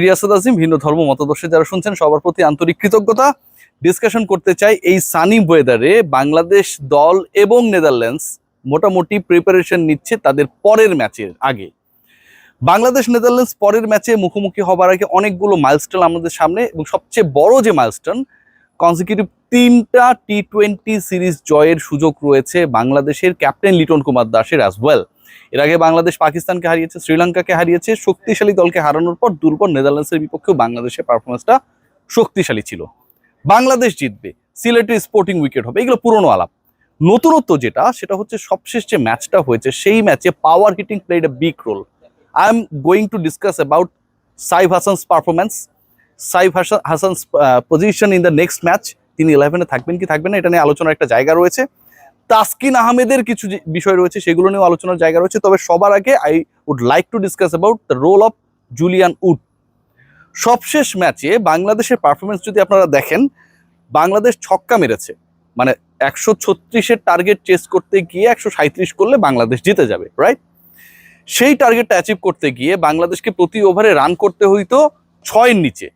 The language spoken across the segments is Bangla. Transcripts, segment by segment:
রিয়াসাত আজিম। ভিন্ন ধর্ম মতাদর্শে যারা শুনছেন সবার প্রতি আন্তরিক কৃতজ্ঞতা। ডিসকাশন করতে চাই এই সানি ওয়েদারে বাংলাদেশ দল এবং নেদারল্যান্ডস মোটামুটি প্রিপারেশন নিচ্ছে তাদের পরের ম্যাচের আগে। বাংলাদেশ নেদারল্যান্ডস পরের ম্যাচে মুখোমুখি হবার আগে অনেকগুলো মাইলস্টোন আমাদের সামনে, এবং সবচেয়ে বড় যে মাইলস্টোন, কনজিকিউটিভ 3টা টি-20 সিরিজ জয়ের সুযোগ রয়েছে বাংলাদেশের ক্যাপ্টেন লিটন কুমার দাসের অ্যাজ ওয়েল। এর আগে বাংলাদেশ পাকিস্তানকে হারিয়েছে, শ্রীলঙ্কাকে হারিয়েছে। শক্তিশালী দলকে হারানোর পর দুর্বল নেদারল্যান্ডসের বিপক্ষেও বাংলাদেশের পারফরমেন্সটা শক্তিশালী ছিল। বাংলাদেশ জিতবে, সিলেটের স্পোর্টিং উইকেট হবে, এগুলো পুরনো আলাপ। নতুনত্ব যেটা, সেটা হচ্ছে সবশেষ যে ম্যাচটা হয়েছে সেই ম্যাচে power hitting played a big role. I am going to discuss about Saif Hassan's performance, Saif Hassan's position in the next match. তিনি 11-এ থাকবেন কি থাকবেন না এটা নিয়ে আলোচনার একটা জায়গা রয়েছে। তাসকিন আহমেদের কিছু বিষয় রয়েছে, সেগুলো নিয়েও আলোচনার জায়গা রয়েছে। তবে সবার আগে I would like to discuss about the role of Julian Wood. সবশেষ ম্যাচে বাংলাদেশের পারফরমেন্স যদি আপনারা দেখেন, বাংলাদেশ ছক্কা মেরেছে, মানে 136-এর টার্গেট চেস করতে গিয়ে 137 করলে বাংলাদেশ জিতে যাবে, রাইট? সেই টার্গেটটা অ্যাচিভ করতে গিয়ে বাংলাদেশকে প্রতি ওভারে রান করতে হইতো 6-এর নিচে।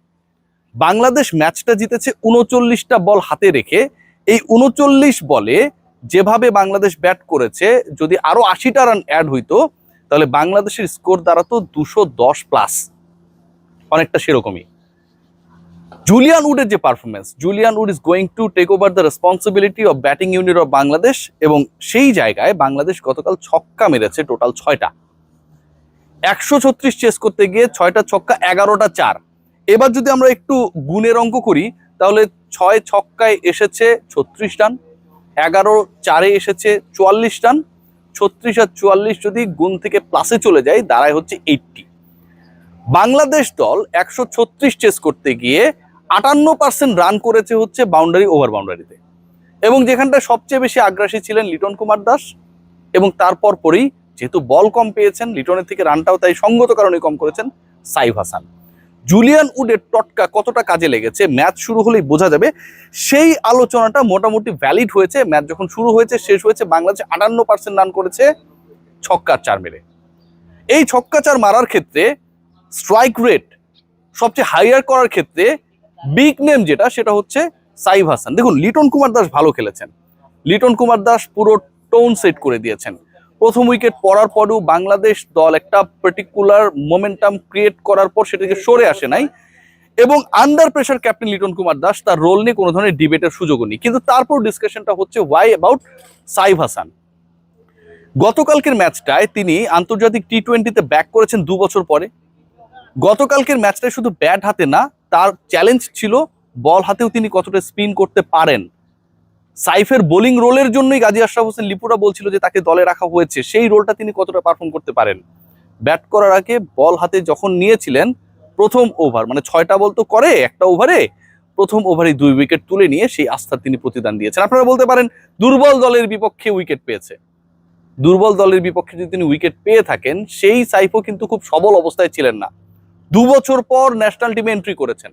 বাংলাদেশ ম্যাচটা জিতেছে 39টা বল হাতে রেখে। এই 39 বলে যেভাবে বাংলাদেশ ব্যাট করেছে, যদি আরো 80টা রান অ্যাড হইতো তাহলে বাংলাদেশের স্কোর দাঁড়াতো 210+, অনেকটা সেরকমই। জুলিয়ান উডের যে performance, Julian Wood is going to take over the responsibility of batting unit of Bangladesh, এবং সেই জায়গায় বাংলাদেশ গতকাল ছক্কা মেরেছে টোটাল 6টা। 136 চেস করতে গিয়ে 6টা ছক্কা, 11টা 4। এবার যদি আমরা একটু গুণের অঙ্ক করি তাহলে 6 ছক্কায় এসেছে 36 রান, 11 4-এ এসেছে 44 রান। 36 আর 44 যদি গুণ থেকে প্লাসে চলে যায় দাঁড়ায় হচ্ছে 80। বাংলাদেশ দল 136 চেস করতে গিয়ে 58% রান করেছে হচ্ছে বাউন্ডারি ওভার বাউন্ডারিতে, এবং যেখানটা সবচেয়ে বেশি আগ্রাসী ছিলেন লিটন কুমার দাস, এবং তারপর পরেই যেহেতু বল কম পেয়েছেন, লিটনের থেকে রানটাও তাই সঙ্গত কারণে কম করেছেন সাইফ হাসান। জুলিয়ান উডের টটকা কতটা কাজে লেগেছে ম্যাচ শুরু হলেই বোঝা যাবে। সেই আলোচনাটা মোটামুটি ভ্যালিড হয়েছে। ম্যাচ যখন শুরু হয়েছে শেষ হয়েছে, বাংলাদেশ 58% রান করেছে ছক্কা 4 মেরে। এই ছক্কা 4 মারার ক্ষেত্রে স্ট্রাইক রেট সবচেয়ে হাইয়ার করার ক্ষেত্রে বিগ নেম যেটা, সেটা হচ্ছে সাইফ হাসান। দেখুন, লিটন কুমার দাস ভালো খেলেছেন। লিটন কুমার দাস পুরো টোন সেট করে দিয়েছেন। প্রথম উইকেট পড়ার পরেও বাংলাদেশ দল একটা পার্টিকুলার মোমেন্টাম ক্রিয়েট করার পর সেটাকে সরে আসে নাই, এবং under pressure captain Liton Kumar Das তার রোল নিয়ে কোনো ধরনের ডিবেটের সুযোগও নেই। কিন্তু তারপর ডিসকাশনটা হচ্ছে ওয়াই অ্যাবাউট সাইফ হাসান। গতকালকের ম্যাচটায় তিনি আন্তর্জাতিক টি-20-তে ব্যাক করেছেন 2 বছর পরে। গতকালকের ম্যাচটায় শুধু ব্যাট হাতে না, তার চ্যালেঞ্জ ছিল বল হাতেও তিনি কতটা স্পিন করতে পারেন। সাইফের বোলিং রোলের জন্যই গাজী আশরাফ হোসেন লিপুরা বলছিল যে তাকে দলে রাখা হয়েছে, সেই রোলটা তিনি কতটা পারফর্ম করতে পারেন। ব্যাট করার আগে বল হাতে যখন নিয়েছিলেন, প্রথম ওভার মানে 6টা বল তো করে একটা ওভারে, প্রথম ওভারে 2 উইকেট তুলে নিয়ে সেই আস্থার তিনি প্রতিদান দিয়েছেন। আপনারা বলতে পারেন দুর্বল দলের বিপক্ষে উইকেট পেয়েছে। দুর্বল দলের বিপক্ষে যদি তিনি উইকেট পেয়ে থাকেন, সেই সাইফও কিন্তু খুব সবল অবস্থায় ছিলেন না। 2 বছর পর ন্যাশনাল টিমে এন্ট্রি করেছেন।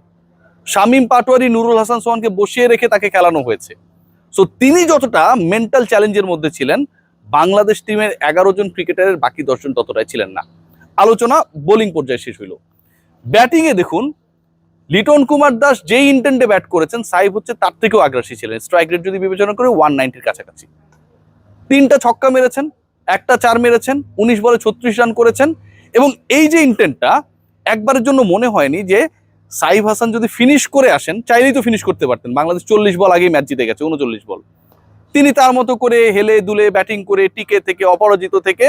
শামীম পাটোয়ারি, নুরুল হাসান সোহানকে বসিয়ে রেখে তাকে খেলানো হয়েছে। সো তিনি যতটা মেন্টাল চ্যালেঞ্জের মধ্যে ছিলেন, বাংলাদেশ টিমের 11 জন ক্রিকেটারের বাকি 10 জন ততটাই ছিলেন না। আলোচনা বোলিং পর্যায়ে শেষ হইল। ব্যাটিংয়ে দেখুন, লিটন কুমার দাস যেই ইন্টেন্টে ব্যাট করেছেন, সাইফ হচ্ছে তার থেকেও আগ্রাসী ছিলেন। স্ট্রাইক রেট যদি বিবেচনা করে 190-এর কাছাকাছি। 3টা ছক্কা মেরেছেন, একটা 4 মেরেছেন, 19 বলে 36 রান করেছেন। এবং এই যে ইন্টেন্টটা, একবারের জন্য মনে হয়নি যে সাইফ হাসান যদি ফিনিশ করে আসেন, চাইলেই তো ফিনিশ করতে পারতেন। বাংলাদেশ 40 বল আগেই ম্যাচ জিতে গেছে, 39 বল। তিনি তার মতো করে হেলে দুলে ব্যাটিং করে টিকে থেকে অপরাজিত থেকে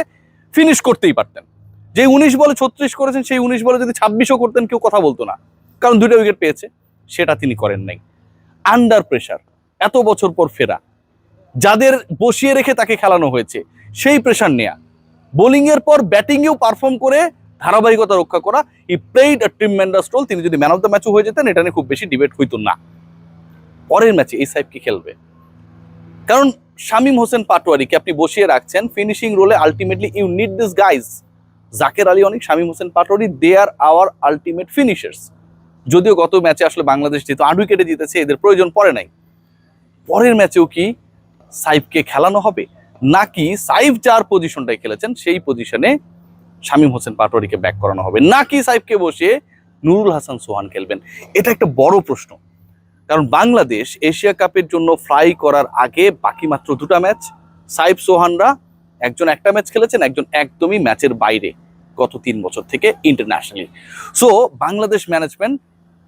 ফিনিশ করতেই পারতেন। যে 19 বলে 36 করেছেন, সেই 19 বলে যদি 26ও করতেন কেউ কথা বলতো না, কারণ 2টা উইকেট পেয়েছে। সেটা তিনি করেন নাই। আন্ডার প্রেসার, এত বছর পর ফেরা, যাদের বসিয়ে রেখে তাকে খেলানো হয়েছে, সেই প্রেসার নেয়া, বোলিং এর পর ব্যাটিংয়েও পারফর্ম করে ধারাবাহিকতা রক্ষা করা, হি প্লেইড আ ট্রিমেন্ডাস রোল। তিনি যদি ম্যান অফ দ্য ম্যাচও হয়ে যেতেন, এটা নিয়ে খুব বেশি ডিবেট হইতো না। পরের ম্যাচে এই সাইফ কি খেলবে? কারণ শামীম হোসেন পাটোয়ারিকে আপনি বসিয়ে রাখছেন ফিনিশিং রোলে। Ultimately you need this guys. Zaker Ali অনেক, Shamim Hossain Patwari, they are our ultimate finishers. যদিও গত ম্যাচে আসলে বাংলাদেশ যেহেতু 8 উইকেটে জিতেছে, এদের প্রয়োজন পড়ে নাই। পরের ম্যাচেও কি সাইফকে খেলানো হবে, নাকি সাইফ যার পজিশনটাই খেলেছেন সেই পজিশনে শামীম হোসেন পাটোয়ারিকে ব্যাক করানো হবে, নাকি সাইফকে বসিয়ে নুরুল হাসান সোহান খেলবেন? এটা একটা বড় প্রশ্ন, কারণ বাংলাদেশ এশিয়া কাপের জন্য ফ্লাই করার আগে বাকি মাত্র 2টা ম্যাচ। সাইফ সোহানরা একজন একটা ম্যাচ খেলেছেন, একজন একদমই ম্যাচের বাইরে গত 3 বছর থেকে ইন্টারন্যাশনালি। সো বাংলাদেশ ম্যানেজমেন্ট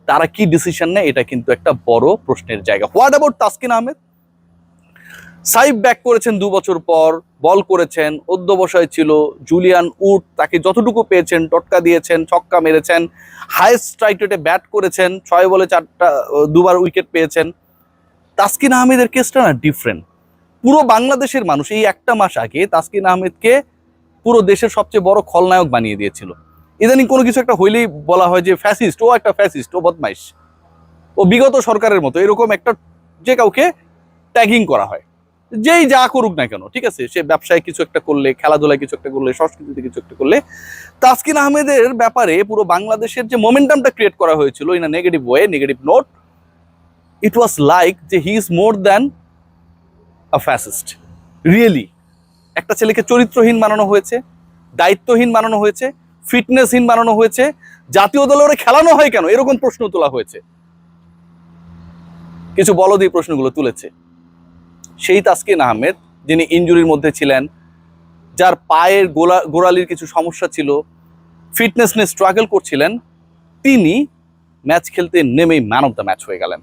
তারা কি ডিসিশন নেয়, এটা কিন্তু একটা বড় প্রশ্নের জায়গা। What about Taskin Ahmed? Saif back করেছেন 2 বছর পর, বল করেছেন, অধ্যবসায় ছিল, জুলিয়ান উড তাকে যতটুকু পেয়েছেন টটকা দিয়েছেন, ছক্কা মেরেছেন, হাইয়েস্ট স্ট্রাইক রেটে ব্যাট করেছেন, 6 বলে 2বার উইকেট পেয়েছেন। তাসকিন আহমেদের কেসটা না ডিফারেন্ট। পুরো বাংলাদেশের মানুষ এই একটা মাস আগে তাসকিন আহমেদকে পুরো দেশের সবচেয়ে বড় খলনায়ক বানিয়ে দিয়েছিল। ইদানিং কোনো কিছু একটা হইলেই বলা হয় যে ফ্যাসিস্ট, ও একটা ফ্যাসিস্ট, ও বদমাইশ, ও বিগত সরকারের মতো, এরকম একটা যে কাউকে ট্যাগিং করা হয়, যেই যা করুক না কেন, ঠিক আছে, সে ব্যবসায় কিছু একটা করলে, খেলাধুলায় কিছু একটা করলে, সংস্কৃতিতে কিছু একটা করলে। তাসকিন আহমেদের ব্যাপারে পুরো বাংলাদেশের যে মোমেন্টামটা ক্রিয়েট করা হয়েছিল in a negative way, negative note, it was like যে he is more than a fascist. Really একটা ছেলেকে চরিত্রহীন বানানো হয়েছে, দায়িত্বহীন বানানো হয়েছে, ফিটনেসহীন বানানো হয়েছে, জাতীয় দলে ওরা খেলানো হয় কেন এরকম প্রশ্ন তোলা হয়েছে। কিছু বলদ এই প্রশ্নগুলো তুলেছে। সেই তাসকিন আহমেদ যিনি ইনজুরির মধ্যে ছিলেন, যার পায়ের গোড়ালির কিছু সমস্যা ছিল, ফিটনেস নিয়ে স্ট্রাগল করছিলেন, তিনি ম্যাচ খেলতে নেমেই ম্যান অফ দ্য ম্যাচ হয়ে গেলেন।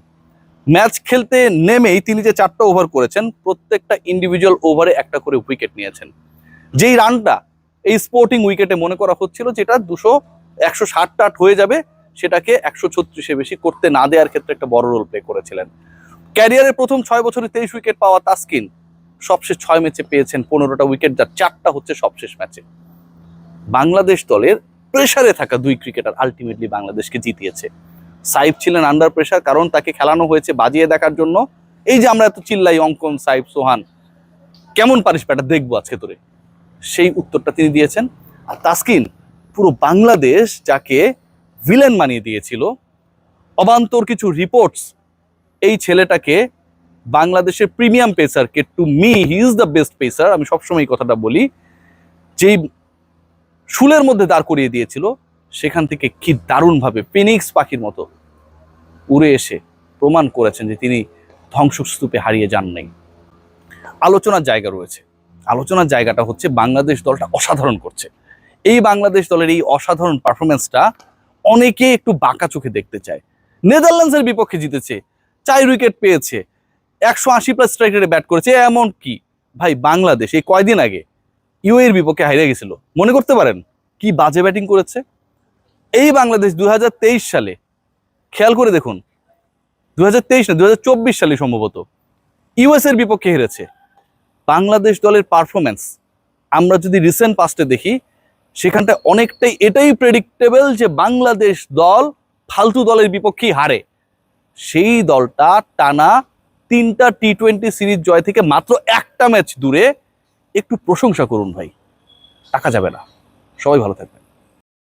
ম্যাচ খেলতে নেমেই তিনি যে 4টা ওভার করেছেন, প্রত্যেকটা ইন্ডিভিজুয়াল ওভারে একটা করে উইকেট নিয়েছেন। যেই রানটা এই স্পোর্টিং উইকেটে মনে করা হচ্ছিল যেটা 160 হয়ে যাবে, সেটাকে 136-এ বেশি করতে না দেওয়ার ক্ষেত্রে একটা বড় রোল প্লে করেছিলেন। ক্যারিয়ারের প্রথম 6 বছরে 23 উইকেট পাওয়া তাসকিন সবশেষ 6 ম্যাচে পেয়েছেন 15টা উইকেট, যার 4টা হচ্ছে সবশেষ ম্যাচে। বাংলাদেশ দলের প্রেসারে থাকা 2 ক্রিকেটার আলটিমেটলি বাংলাদেশকে জিতিয়েছে। সাইফ ছিলেন আন্ডার প্রেসার, কারণ তাকে খেলানো হয়েছে বাজিয়ে দেখার জন্য। এই যে আমরা এত চিল্লাই অঙ্কন, সাইফ, সোহান, কেমন পারিস ব্যাটা দেখবো আজকে তোরে, সেই উত্তরটা তিনি দিয়েছেন। আর তাসকিন পুরো বাংলাদেশ যাকে ভিলেন বানিয়ে দিয়েছিল, অবান্তর কিছু রিপোর্টস এই ছেলেটাকে বাংলাদেশের প্রিমিয়াম পেসারকে, to me he is the best pacer, আমি সবসময় এই কথাটা বলি, যেই শুলের মধ্যে দাঁড় করিয়ে দিয়েছিল, সেখান থেকে কি দারুণভাবে ফিনিক্স পাখির মতো উড়ে এসে প্রমাণ করেছেন যে তিনি ধ্বংসস্তূপে হারিয়ে যান নাই। আলোচনার জায়গা রয়েছে। আলোচনার জায়গাটা হচ্ছে বাংলাদেশ দলটা অসাধারণ করছে। এই বাংলাদেশ দলের এই অসাধারণ পারফরমেন্সটা অনেকে একটু বাঁকা চোখে দেখতে চায়। নেদারল্যান্ডসের বিপক্ষে জিতেছে, 4 উইকেট পেয়েছে, 180+ স্ট্রাইক রেটে ব্যাট করেছে। এমন কি ভাই, বাংলাদেশ এই কয়দিন আগে ইউএর বিপক্ষে হারিয়ে গেছিল, মনে করতে পারেন কি বাজে ব্যাটিং করেছে। এই বাংলাদেশ 2023 সালে, খেয়াল করে দেখুন, 2023 না 2024 সালে সম্ভবত ইউএস এর বিপক্ষে হেরেছে। বাংলাদেশ দলের পারফরমেন্স আমরা যদি রিসেন্ট পাস্টে দেখি, সেখানটা অনেকটাই এটাই প্রেডিক্টেবল যে বাংলাদেশ দল ফালতু দলের বিপক্ষেই হারে। সেই দলটা টানা 3টা টি20 সিরিজ জয় থেকে মাত্র একটা ম্যাচ দূরে। একটু প্রশংসা করুন ভাই, টাকা যাবে না। সবাই ভালো থাকবে।